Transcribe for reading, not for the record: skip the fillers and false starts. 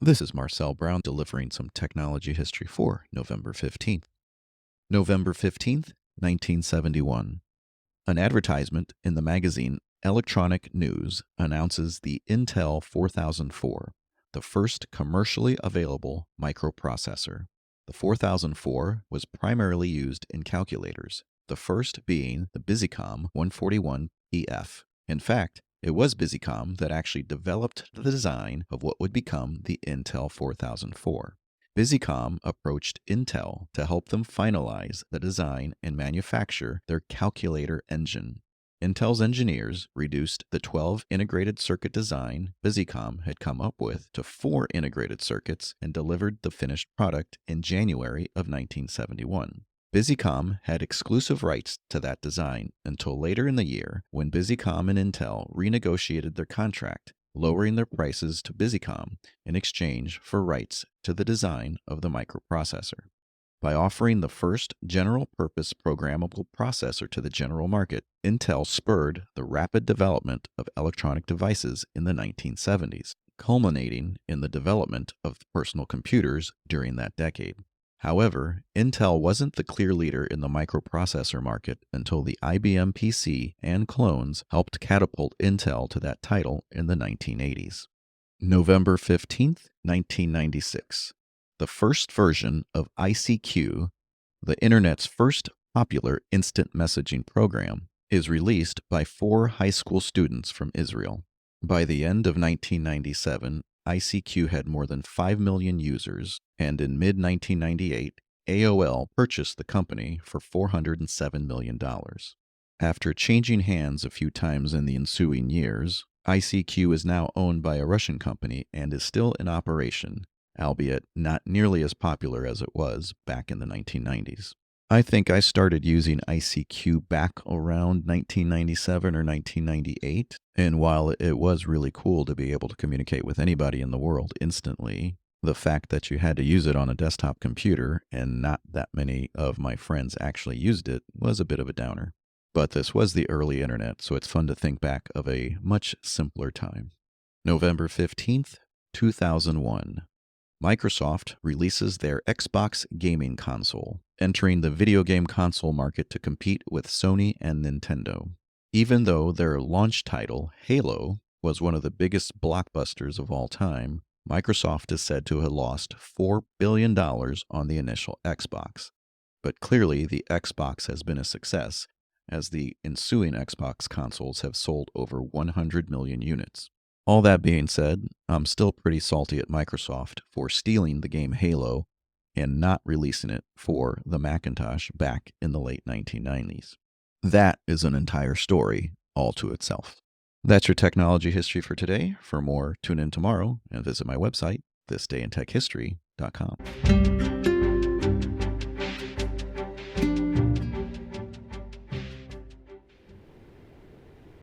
This is Marcel Brown delivering some technology history for November 15th. November 15th, 1971. An advertisement in the magazine Electronic News announces the Intel 4004, the first commercially available microprocessor. The 4004 was primarily used in calculators, the first being the Busicom 141EF. In fact, it was Busicom that actually developed the design of what would become the Intel 4004. Busicom approached Intel to help them finalize the design and manufacture their calculator engine. Intel's engineers reduced the 12 integrated circuit design Busicom had come up with to 4 integrated circuits and delivered the finished product in January of 1971. Busicom had exclusive rights to that design until later in the year when Busicom and Intel renegotiated their contract, lowering their prices to Busicom in exchange for rights to the design of the microprocessor. By offering the first general-purpose programmable processor to the general market, Intel spurred the rapid development of electronic devices in the 1970s, culminating in the development of personal computers during that decade. However, Intel wasn't the clear leader in the microprocessor market until the IBM PC and clones helped catapult Intel to that title in the 1980s. November 15th, 1996. The first version of ICQ, the Internet's first popular instant messaging program, is released by 4 high school students from Israel. By the end of 1997, ICQ had more than 5 million users, and in mid-1998, AOL purchased the company for $407 million. After changing hands a few times in the ensuing years, ICQ is now owned by a Russian company and is still in operation, albeit not nearly as popular as it was back in the 1990s. I think I started using ICQ back around 1997 or 1998, and while it was really cool to be able to communicate with anybody in the world instantly, the fact that you had to use it on a desktop computer and not that many of my friends actually used it was a bit of a downer. But this was the early internet, so it's fun to think back of a much simpler time. November 15th, 2001. Microsoft releases their Xbox gaming console, entering the video game console market to compete with Sony and Nintendo. Even though their launch title, Halo, was one of the biggest blockbusters of all time, Microsoft is said to have lost $4 billion on the initial Xbox. But clearly the Xbox has been a success, as the ensuing Xbox consoles have sold over 100 million units. All that being said, I'm still pretty salty at Microsoft for stealing the game Halo and not releasing it for the Macintosh back in the late 1990s. That is an entire story all to itself. That's your technology history for today. For more, tune in tomorrow and visit my website, thisdayintechhistory.com.